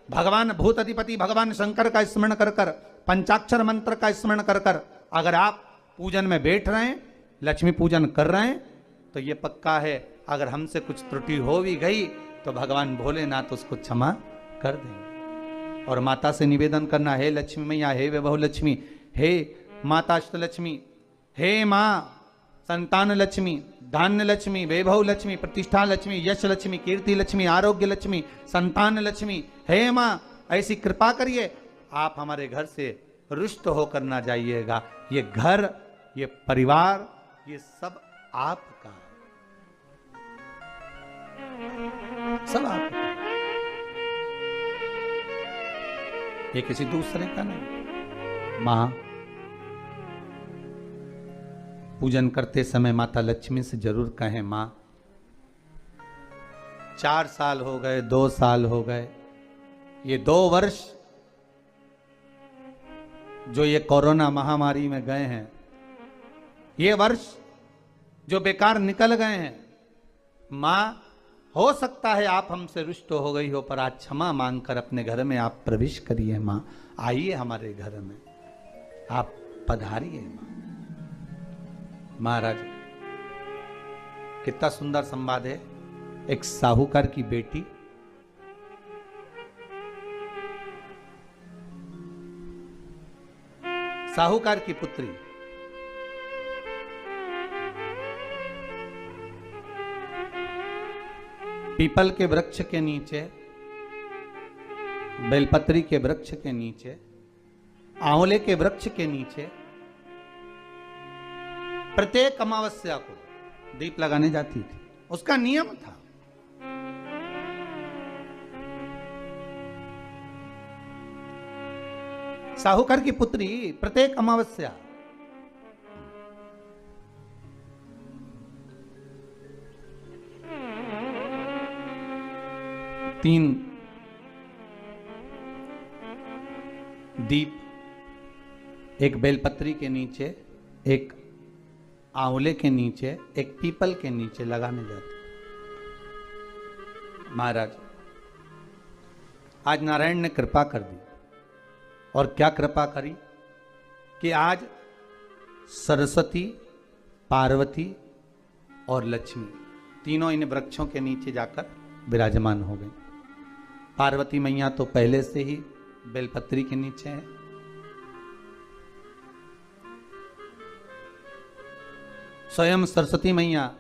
भगवान भूत अधिपति भगवान शंकर का स्मरण कर कर, पंचाक्षर मंत्र का स्मरण कर कर अगर आप पूजन में बैठ रहे हैं, लक्ष्मी पूजन कर रहे हैं, तो ये पक्का है अगर हमसे कुछ त्रुटि हो भी गई तो भगवान भोलेनाथ उसको क्षमा कर देंगे। और माता से निवेदन करना, हे लक्ष्मी मैया, हे वैभव लक्ष्मी, हे माता अष्टलक्ष्मी, हे माँ संतान लक्ष्मी, धान्य लक्ष्मी, वैभव लक्ष्मी, प्रतिष्ठा लक्ष्मी, यश लक्ष्मी, कीर्ति लक्ष्मी, आरोग्य लक्ष्मी, संतान लक्ष्मी, हे माँ ऐसी कृपा करिए, आप हमारे घर से रुष्ट होकर ना जाइएगा। ये घर, ये परिवार, ये सब आपका है, सब आपका। ये किसी दूसरे का नहीं। मां पूजन करते समय माता लक्ष्मी से जरूर कहें, मां 4 साल हो गए, 2 साल हो गए, ये 2 वर्ष जो ये कोरोना महामारी में गए हैं, ये वर्ष जो बेकार निकल गए हैं, मां हो सकता है आप हमसे रुष्ट हो गई हो, पर आज क्षमा मांगकर अपने घर में आप प्रवेश करिए। मां आइए हमारे घर में, आप पधारिए। मां महाराज कितना सुंदर संवाद है। एक साहूकार की बेटी साहूकार की पुत्री पीपल के वृक्ष के नीचे, बेलपत्री के वृक्ष के नीचे, आंवले के वृक्ष के नीचे प्रत्येक अमावस्या को दीप लगाने जाती थी। उसका नियम था। साहूकार की पुत्री प्रत्येक अमावस्या तीन दीप, एक बेलपत्री के नीचे, एक आंवले के नीचे, एक पीपल के नीचे लगाने जाते। महाराज आज नारायण ने कृपा कर दी। और क्या कृपा करी कि आज सरस्वती, पार्वती और लक्ष्मी तीनों इन वृक्षों के नीचे जाकर विराजमान हो गए। पार्वती मैया तो पहले से ही बेलपत्री के नीचे है, स्वयं सरस्वती मैया,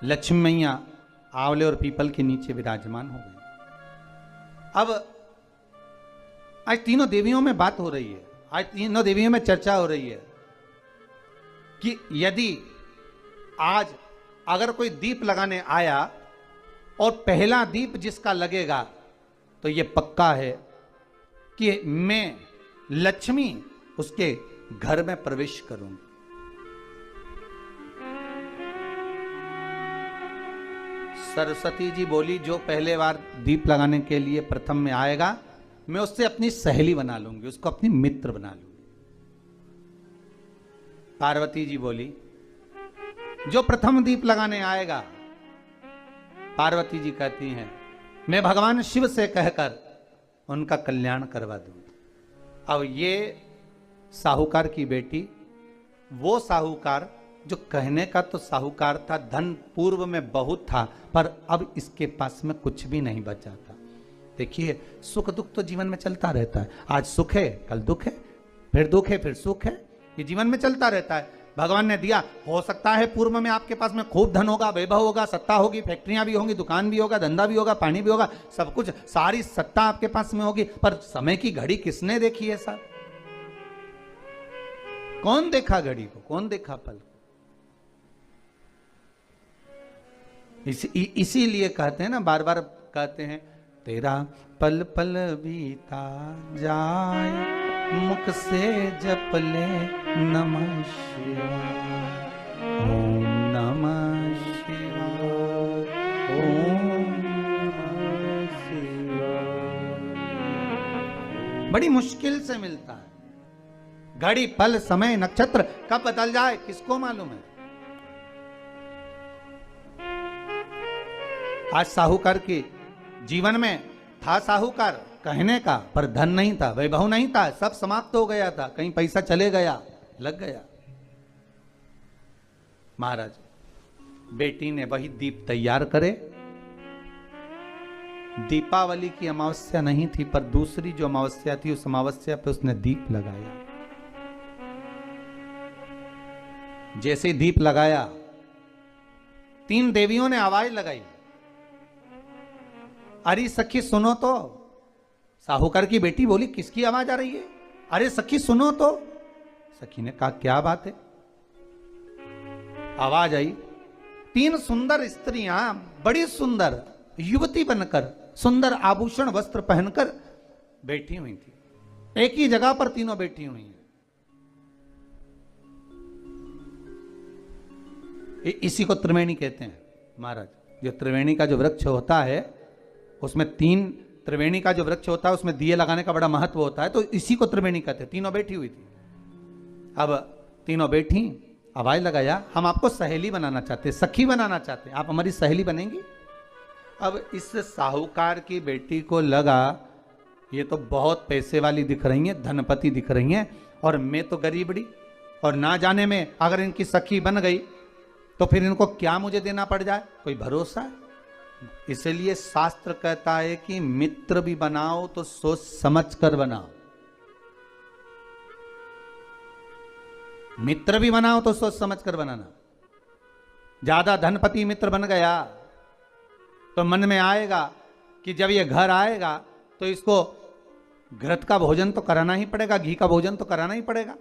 लक्ष्मी मैया आंवले और पीपल के नीचे विराजमान हो गए। अब आज तीनों देवियों में बात हो रही है, आज तीनों देवियों में चर्चा हो रही है कि यदि आज अगर कोई दीप लगाने आया और पहला दीप जिसका लगेगा तो ये पक्का है कि मैं लक्ष्मी उसके घर में प्रवेश करूंगी। सरस्वती जी बोली, जो पहले बार दीप लगाने के लिए प्रथम में आएगा मैं उससे अपनी सहेली बना लूंगी, उसको अपनी मित्र बना लूंगी। पार्वती जी बोली, जो प्रथम दीप लगाने आएगा, पार्वती जी कहती हैं मैं भगवान शिव से कहकर उनका कल्याण करवा दूंगी। अब ये साहूकार की बेटी, वो साहूकार जो कहने का तो साहूकार था, धन पूर्व में बहुत था, पर अब इसके पास में कुछ भी नहीं बचा था। देखिए सुख दुख तो जीवन में चलता रहता है, आज सुख है कल दुख है, फिर दुख है फिर सुख है, ये जीवन में चलता रहता है। भगवान ने दिया, हो सकता है पूर्व में आपके पास में खूब धन होगा, वैभव होगा, सत्ता होगी, फैक्ट्रियां भी होंगी, दुकान भी होगा, धंधा भी होगा, पानी भी होगा, सब कुछ, सारी सत्ता आपके पास में होगी, पर समय की घड़ी किसने देखी है साहब? कौन देखा घड़ी को, कौन देखा पल को? इसीलिए कहते हैं ना, बार बार कहते हैं, तेरा पल पल बीता जाए, मुख से जप ले नमः शिवाय, ओम नमः शिवाय, ओम नमः शिवाय। बड़ी मुश्किल से मिलता है। घड़ी पल समय नक्षत्र कब बदल जाए किसको मालूम है? आज साहूकार के जीवन में था साहूकार, कहने का, पर धन नहीं था, वैभव नहीं था, सब समाप्त हो गया था, कहीं पैसा चले गया, लग गया। महाराज, बेटी ने वही दीप तैयार करे। दीपावली की अमावस्या नहीं थी, पर दूसरी जो अमावस्या थी, उस अमावस्या पे उसने दीप लगाया। जैसे दीप लगाया, 3 देवियों ने आवाज लगाई, अरे सखी सुनो तो। साहूकार की बेटी बोली, किसकी आवाज आ रही है? अरे सखी सुनो तो। सखी ने कहा, क्या बात है? आवाज आई, 3 सुंदर स्त्रियां, बड़ी सुंदर युवती बनकर, सुंदर आभूषण वस्त्र पहनकर बैठी हुई थी। एक ही जगह पर तीनों बैठी हुई हैं। इसी को त्रिवेणी कहते हैं महाराज। जो त्रिवेणी का जो वृक्ष होता है, उसमें 3 त्रिवेणी का जो वृक्ष होता है, उसमें दिए लगाने का बड़ा महत्व होता है, तो इसी को त्रिवेणी कहते हैं। तीनों बैठी हुई थी। अब तीनों बैठी, आवाज लगाया, हम आपको सहेली बनाना चाहते, सखी बनाना चाहते, आप हमारी सहेली बनेंगी? अब इस साहूकार की बेटी को लगा, ये तो बहुत पैसे वाली दिख रही हैं, धनपति दिख रही हैं, और मैं तो गरीबड़ी, और ना जाने में अगर इनकी सखी बन गई तो फिर इनको क्या मुझे देना पड़ जाए, कोई भरोसा है? इसलिए शास्त्र कहता है कि मित्र भी बनाओ तो सोच समझ कर बनाओ। मित्र भी बनाओ तो सोच समझ कर बनाना। ज्यादा धनपति मित्र बन गया तो मन में आएगा कि जब ये घर आएगा तो इसको घृत का भोजन तो कराना ही पड़ेगा, घी का भोजन तो कराना ही पड़ेगा।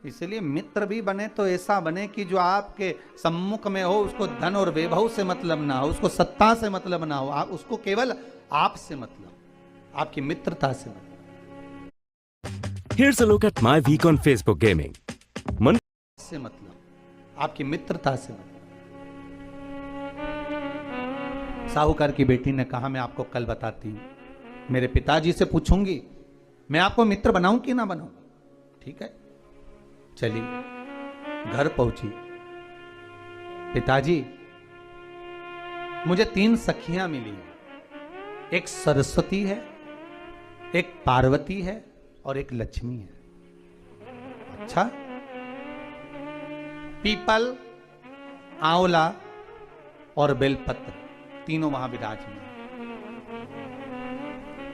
इसलिए मित्र भी बने तो ऐसा बने कि जो आपके सम्मुख में हो, उसको धन और वैभव से मतलब ना हो, उसको सत्ता से मतलब ना हो, आप उसको केवल आपसे मतलब, आपकी मित्रता से मतलब। Here's a look at my week on Facebook Gaming. से मतलब, आपकी मित्रता से मतलब। साहूकार की बेटी ने कहा, मैं आपको कल बताती हूं, मेरे पिताजी से पूछूंगी, मैं आपको मित्र बनाऊं कि ना बनाऊं? ठीक है, चली, घर पहुंची। पिताजी, मुझे 3 सखियां मिली हैं, एक सरस्वती है, एक पार्वती है और एक लक्ष्मी है। अच्छा, पीपल, आंवला और बेलपत्र तीनों वहां विराजमान।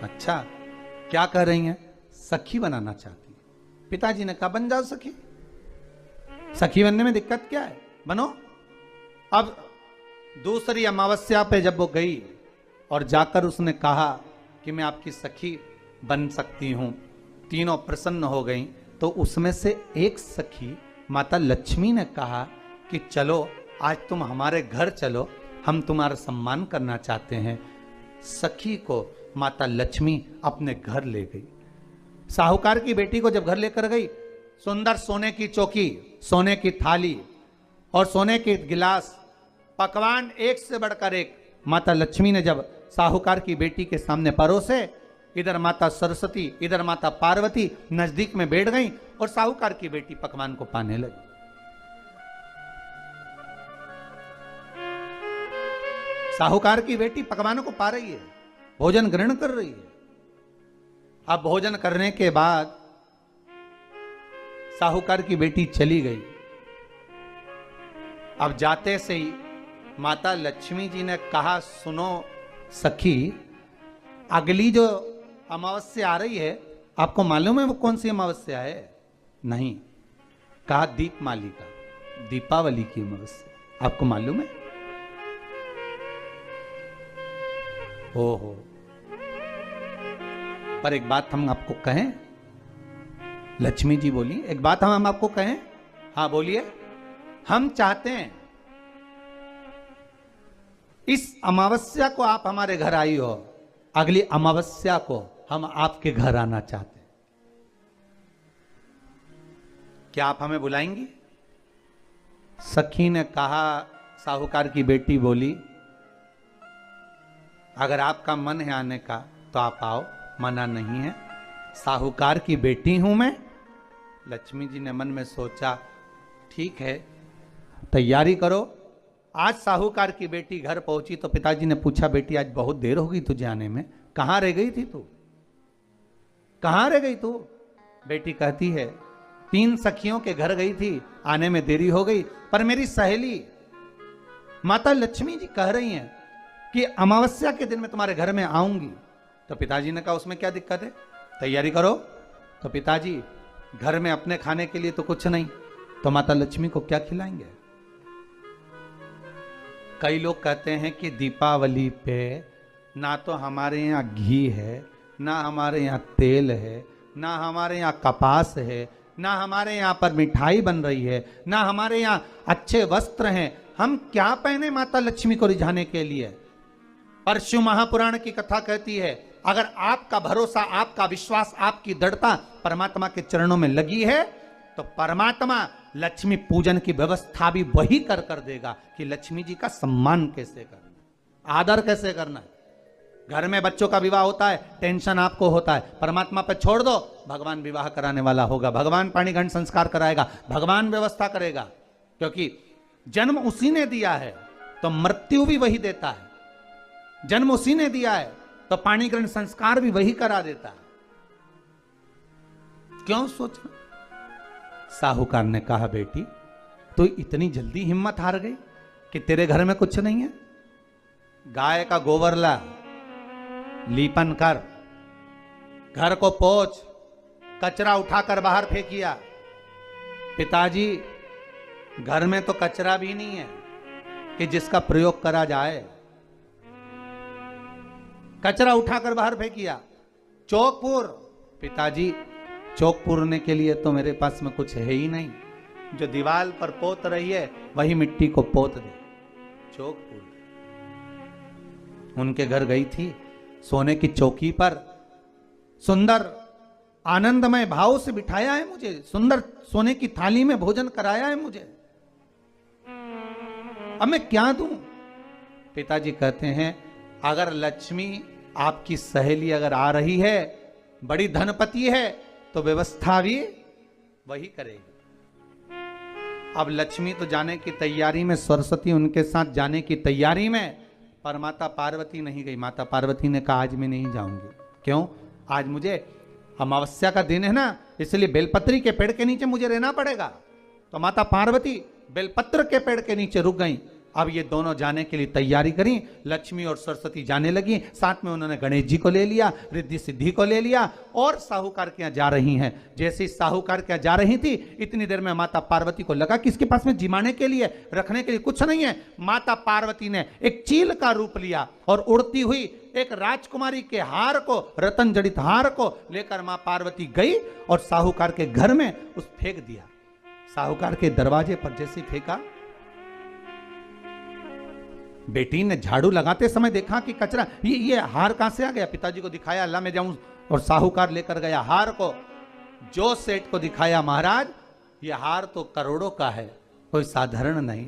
अच्छा, क्या कर रही हैं? सखी बनाना चाहती। पिताजी ने कहा, बन जाओ सखी। सखी बनने में दिक्कत क्या है, बनो। अब दूसरी अमावस्या पे जब वो गई और जाकर उसने कहा कि मैं आपकी सखी बन सकती हूं, तीनों प्रसन्न हो गईं। तो उसमें से एक सखी माता लक्ष्मी ने कहा कि चलो आज तुम हमारे घर चलो, हम तुम्हारा सम्मान करना चाहते हैं। सखी को माता लक्ष्मी अपने घर ले गई। साहूकार की बेटी को जब घर लेकर गई, सुंदर सोने की चौकी, सोने की थाली और सोने के गिलास, पकवान एक से बढ़कर एक माता लक्ष्मी ने जब साहूकार की बेटी के सामने परोसे, इधर माता सरस्वती, इधर माता पार्वती नजदीक में बैठ गई और साहूकार की बेटी पकवान को पाने लगी। साहूकार की बेटी पकवानों को पा रही है, भोजन ग्रहण कर रही है। अब भोजन करने के बाद साहूकार की बेटी चली गई। अब जाते से ही माता लक्ष्मी जी ने कहा, सुनो सखी, अगली जो अमावस्या आ रही है, आपको मालूम है वो कौन सी अमावस्या है? नहीं। कहा, दीपमालिका, दीपावली की अमावस्या, आपको मालूम है? ओहो, पर एक बात हम आपको कहें। लक्ष्मी जी बोली, एक बात हम आपको कहें। हाँ बोलिए। हम चाहते हैं इस अमावस्या को आप हमारे घर आई हो, अगली अमावस्या को हम आपके घर आना चाहते हैं। क्या आप हमें बुलाएंगी? सखी ने कहा, साहूकार की बेटी बोली, अगर आपका मन है आने का तो आप आओ, मना नहीं है। साहूकार की बेटी हूं मैं। लक्ष्मी जी ने मन में सोचा, ठीक है, तैयारी करो। आज साहूकार की बेटी घर पहुंची तो पिताजी ने पूछा, बेटी आज बहुत देर हो गई तुझे आने में, कहां रह गई थी तू? कहां रह गई तू? बेटी कहती है 3 सखियों के घर गई थी, आने में देरी हो गई, पर मेरी सहेली माता लक्ष्मी जी कह रही हैं कि अमावस्या के दिन मैं तुम्हारे घर में आऊंगी। तो पिताजी ने कहा उसमें क्या दिक्कत है, तैयारी करो। तो पिताजी घर में अपने खाने के लिए तो कुछ नहीं, तो माता लक्ष्मी को क्या खिलाएंगे? कई लोग कहते हैं कि दीपावली पे ना तो हमारे यहाँ घी है, ना हमारे यहाँ तेल है, ना हमारे यहाँ कपास है, ना हमारे यहाँ पर मिठाई बन रही है, ना हमारे यहाँ अच्छे वस्त्र हैं, हम क्या पहने माता लक्ष्मी को रिझाने के लिए? पर शिव महापुराण की कथा कहती है अगर आपका भरोसा, आपका विश्वास, आपकी दृढ़ता परमात्मा के चरणों में लगी है तो परमात्मा लक्ष्मी पूजन की व्यवस्था भी वही कर देगा कि लक्ष्मी जी का सम्मान कैसे करना, आदर कैसे करना है। घर में बच्चों का विवाह होता है, टेंशन आपको होता है, परमात्मा पर छोड़ दो, भगवान विवाह कराने वाला होगा, भगवान पाणिग्रहण संस्कार कराएगा, भगवान व्यवस्था करेगा, क्योंकि जन्म उसी ने दिया है तो मृत्यु भी वही देता है, जन्म उसी ने दिया है तो पाणिग्रहण संस्कार भी वही करा देता है। क्यों सोचना? साहूकार ने कहा बेटी तो इतनी जल्दी हिम्मत हार गई कि तेरे घर में कुछ नहीं है? गाय का गोबर ला, लीपन कर, घर को पोंछ, कचरा उठाकर बाहर फेंकिया। पिताजी घर में तो कचरा भी नहीं है कि जिसका प्रयोग करा जाए, कचरा उठाकर बाहर फेंकिया। चौकपुर, पिताजी चौक पूरने के लिए तो मेरे पास में कुछ है ही नहीं, जो दीवार पर पोत रही है वही मिट्टी को पोत दे, चौक पूर। उनके घर गई थी, सोने की चौकी पर सुंदर आनंदमय भाव से बिठाया है मुझे, सुंदर सोने की थाली में भोजन कराया है मुझे, अब मैं क्या दूं? पिताजी कहते हैं अगर लक्ष्मी आपकी सहेली अगर आ रही है, बड़ी धनपति है, तो व्यवस्था भी वही करेगी। अब लक्ष्मी तो जाने की तैयारी में, सरस्वती उनके साथ जाने की तैयारी में, पर माता पार्वती नहीं गई। माता पार्वती ने कहा आज मैं नहीं जाऊंगी। क्यों? आज मुझे अमावस्या का दिन है ना, इसलिए बेलपत्री के पेड़ के नीचे मुझे रहना पड़ेगा। तो माता पार्वती बेलपत्र के पेड़ के नीचे रुक गई। अब ये दोनों जाने के लिए तैयारी करी, लक्ष्मी और सरस्वती जाने लगी, साथ में उन्होंने गणेश जी को ले लिया, रिद्धि सिद्धि को ले लिया और साहूकार के यहाँ जा रही हैं। जैसे ही साहूकार के यहाँ जा रही थी, इतनी देर में माता पार्वती को लगा कि इसके पास में जिमाने के लिए, रखने के लिए कुछ नहीं है। माता पार्वती ने एक चील का रूप लिया और उड़ती हुई एक राजकुमारी के हार को, रतन जड़ित हार को लेकर मां पार्वती गई और साहूकार के घर में उस फेंक दिया। साहूकार के दरवाजे पर जैसे फेंका, बेटी ने झाड़ू लगाते समय देखा कि कचरा, ये हार कहां से आ गया? पिताजी को दिखाया, अल्लाह मैं जाऊं, और साहूकार लेकर गया हार को। जो सेठ को दिखाया, महाराज ये हार तो करोड़ों का है, कोई साधारण नहीं।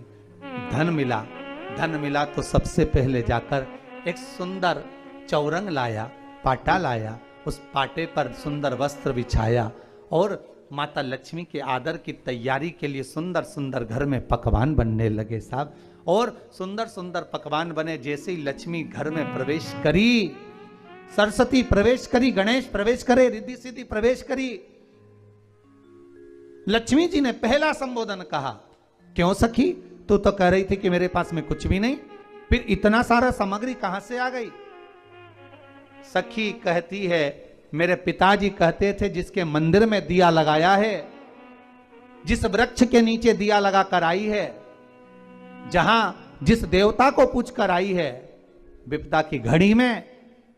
धन मिला तो सबसे पहले जाकर एक सुंदर चौरंग लाया, पाटा लाया, उस पाटे पर सुंदर वस्त्र बिछाया और माता लक्ष्मी के आदर की तैयारी के लिए सुंदर सुंदर घर में पकवान बनने लगे साहब। और सुंदर सुंदर पकवान बने। जैसे ही लक्ष्मी घर में प्रवेश करी, सरस्वती प्रवेश करी, गणेश प्रवेश करे, रिद्धि सिद्धि प्रवेश करी, लक्ष्मी जी ने पहला संबोधन कहा, क्यों सखी, तू तो कह रही थी कि मेरे पास में कुछ भी नहीं, फिर इतना सारा सामग्री कहां से आ गई? सखी कहती है, मेरे पिताजी कहते थे जिसके मंदिर में दिया लगाया है, जिस वृक्ष के नीचे दिया लगा कर आई है, जहां जिस देवता को पूछ कर आई है, विपदा की घड़ी में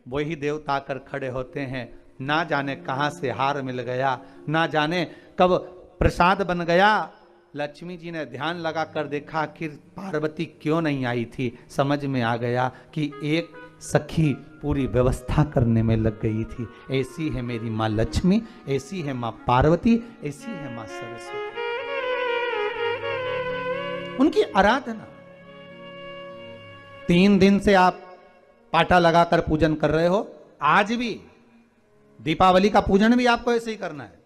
वही देवता आकर खड़े होते हैं। ना जाने कहां से हार मिल गया, ना जाने कब प्रसाद बन गया। लक्ष्मी जी ने ध्यान लगा कर देखा, आखिर पार्वती क्यों नहीं आई थी। समझ में आ गया कि एक सखी पूरी व्यवस्था करने में लग गई थी। ऐसी है मेरी माँ लक्ष्मी, ऐसी है माँ पार्वती, ऐसी है माँ सरस्वती। उनकी आराधना 3 दिन से आप पाटा लगाकर पूजन कर रहे हो। आज भी दीपावली का पूजन भी आपको ऐसे ही करना है।